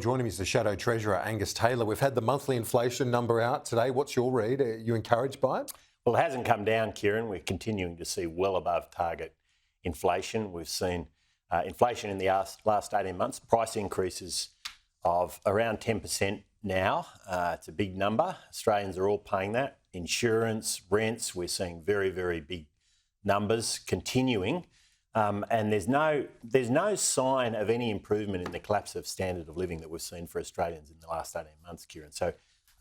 Joining me is the Shadow Treasurer Angus Taylor. We've had the monthly inflation number out today. What's your read? Are you encouraged by it? Well, it hasn't come down, Kieran. We're continuing to see well above target inflation. We've seen inflation in the last 18 months, price increases of around 10% now. It's a big number. Australians are all paying that. Insurance, rents, we're seeing very, very big numbers continuing. And there's no sign of any improvement in the collapse of standard of living that we've seen for Australians in the last 18 months, Kieran. So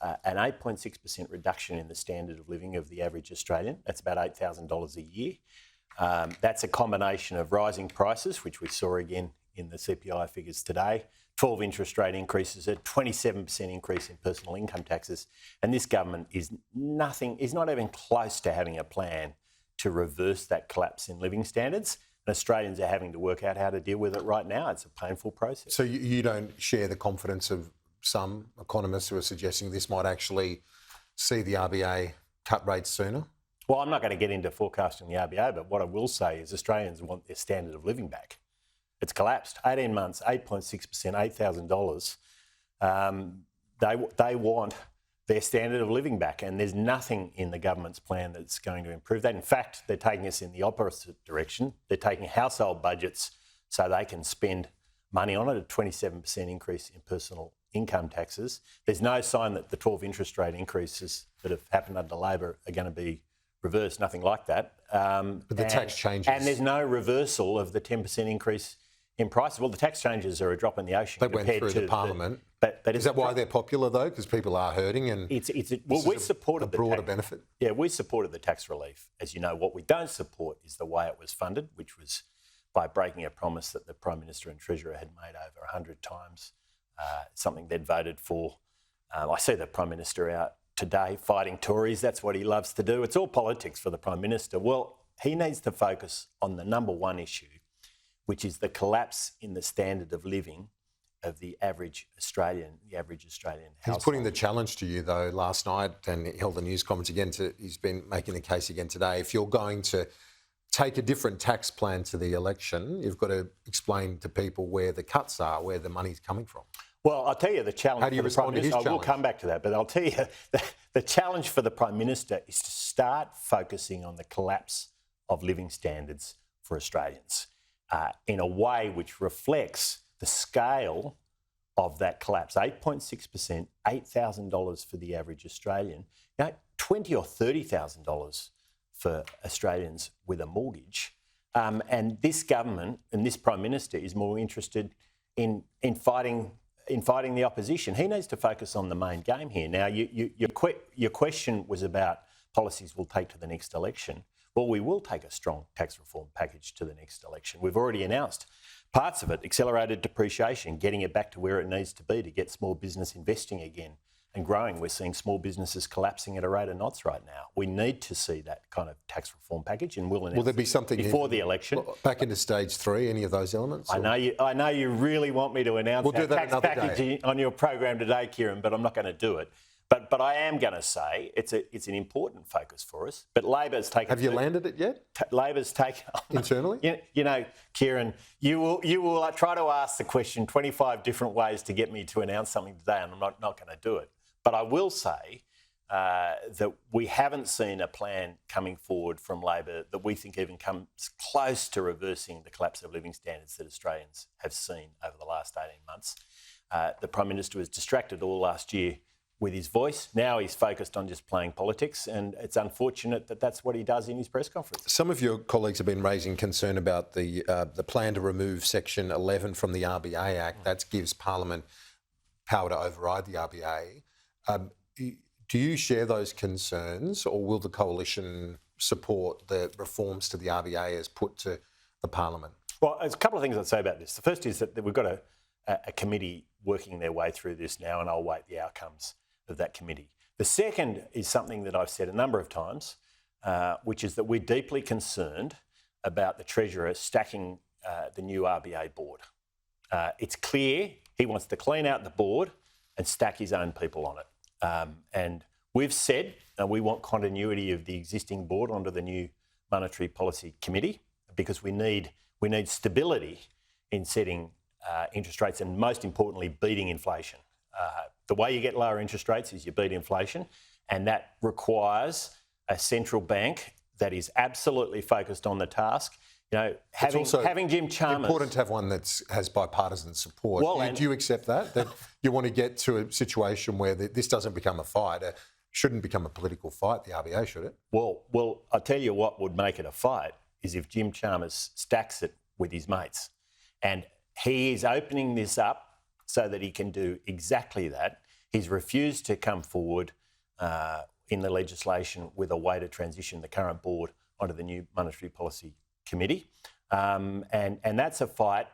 an 8.6% reduction in the standard of living of the average Australian, that's about $8,000 a year. That's a combination of rising prices, which we saw again in the CPI figures today, 12 interest rate increases, a 27% increase in personal income taxes. And this government is not even close to having a plan to reverse that collapse in living standards. Australians are having to work out how to deal with it right now. It's a painful process. So you don't share the confidence of some economists who are suggesting this might actually see the RBA cut rates sooner? Well, I'm not going to get into forecasting the RBA, but what I will say is Australians want their standard of living back. It's collapsed. 18 months, 8.6%, $8,000. They want their standard of living back, and there's nothing in the government's plan that's going to improve that. In fact, they're taking us in the opposite direction. They're taking household budgets so they can spend money on it, a 27% increase in personal income taxes. There's no sign that the 12 interest rate increases that have happened under Labor are going to be reversed, nothing like that. But the tax changes. And there's no reversal of the 10% increase in prices. Well, the tax changes are a drop in the ocean. They went through the Parliament. But is that why they're popular, though? Because people are hurting and we supported a broader benefit? Yeah, we supported the tax relief. As you know, what we don't support is the way it was funded, which was by breaking a promise that the Prime Minister and Treasurer had made over 100 times, something they'd voted for. I see the Prime Minister out today fighting Tories. That's what he loves to do. It's all politics for the Prime Minister. Well, he needs to focus on the number one issue, which is the collapse in the standard of living of the average Australian household. He's putting the challenge to you, though, last night, and he held a news conference again. He's been making the case again today. If you're going to take a different tax plan to the election, you've got to explain to people where the cuts are, where the money's coming from. Well, I'll tell you the challenge. How do you respond to his challenge? I will come back to that, but I'll tell you the challenge for the Prime Minister is to start focusing on the collapse of living standards for Australians in a way which reflects the scale of that collapse. 8.6%, $8,000 for the average Australian. $20,000 or $30,000 for Australians with a mortgage. And this government and this Prime Minister is more interested in fighting the opposition. He needs to focus on the main game here. Now, your question was about policies we'll take to the next election. Well, we will take a strong tax reform package to the next election. We've already announced parts of it, accelerated depreciation, getting it back to where it needs to be to get small business investing again and growing. We're seeing small businesses collapsing at a rate of knots right now. We need to see that kind of tax reform package, and we'll announce Will there be something before the election. Back into stage 3, any of those elements? I know you really want me to announce that tax package on your program today, Kieran, but I'm not going to do it. But I am going to say it's an important focus for us. But Labor's taken. Have you landed it yet? Labor's taken internally. You know, Kieran, you will try to ask the question 25 different ways to get me to announce something today, and I'm not going to do it. But I will say that we haven't seen a plan coming forward from Labor that we think even comes close to reversing the collapse of living standards that Australians have seen over the last 18 months. The Prime Minister was distracted all last year with his voice. Now he's focused on just playing politics, and it's unfortunate that that's what he does in his press conference. Some of your colleagues have been raising concern about the plan to remove Section 11 from the RBA Act. That gives Parliament power to override the RBA. Do you share those concerns, or will the coalition support the reforms to the RBA as put to the Parliament? Well, there's a couple of things I'd say about this. The first is that we've got a committee working their way through this now, and I'll wait the outcomes of that committee. The second is something that I've said a number of times, which is that we're deeply concerned about the Treasurer stacking the new RBA board. It's clear he wants to clean out the board and stack his own people on it. And we've said we want continuity of the existing board onto the new Monetary Policy Committee because we need stability in setting interest rates and, most importantly, beating inflation. The way you get lower interest rates is you beat inflation, and that requires a central bank that is absolutely focused on the task. You know, having Jim Chalmers... important to have one that has bipartisan support. Well, do you accept that? That you want to get to a situation where this doesn't become a fight? It shouldn't become a political fight, the RBA, should it? Well, I'll tell you what would make it a fight is if Jim Chalmers stacks it with his mates. And he is opening this up so that he can do exactly that. He's refused to come forward in the legislation with a way to transition the current board onto the new Monetary Policy Committee. And that's a fight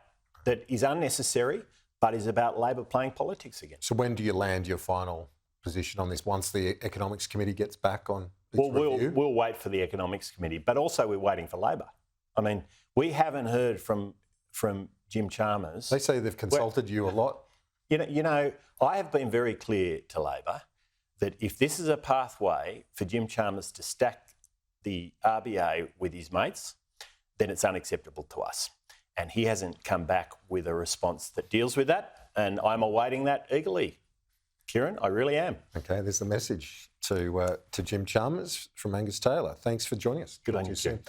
that is unnecessary, but is about Labor playing politics again. So when do you land your final position on this? Once the Economics Committee gets back on its review? We'll wait for the Economics Committee, but also we're waiting for Labor. I mean, we haven't heard from Jim Chalmers. They say they've consulted you a lot. You know, I have been very clear to Labor that if this is a pathway for Jim Chalmers to stack the RBA with his mates, then it's unacceptable to us. And he hasn't come back with a response that deals with that, and I'm awaiting that eagerly. Kieran, I really am. Okay, there's the message to Jim Chalmers from Angus Taylor. Thanks for joining us. Good on you, Kieran.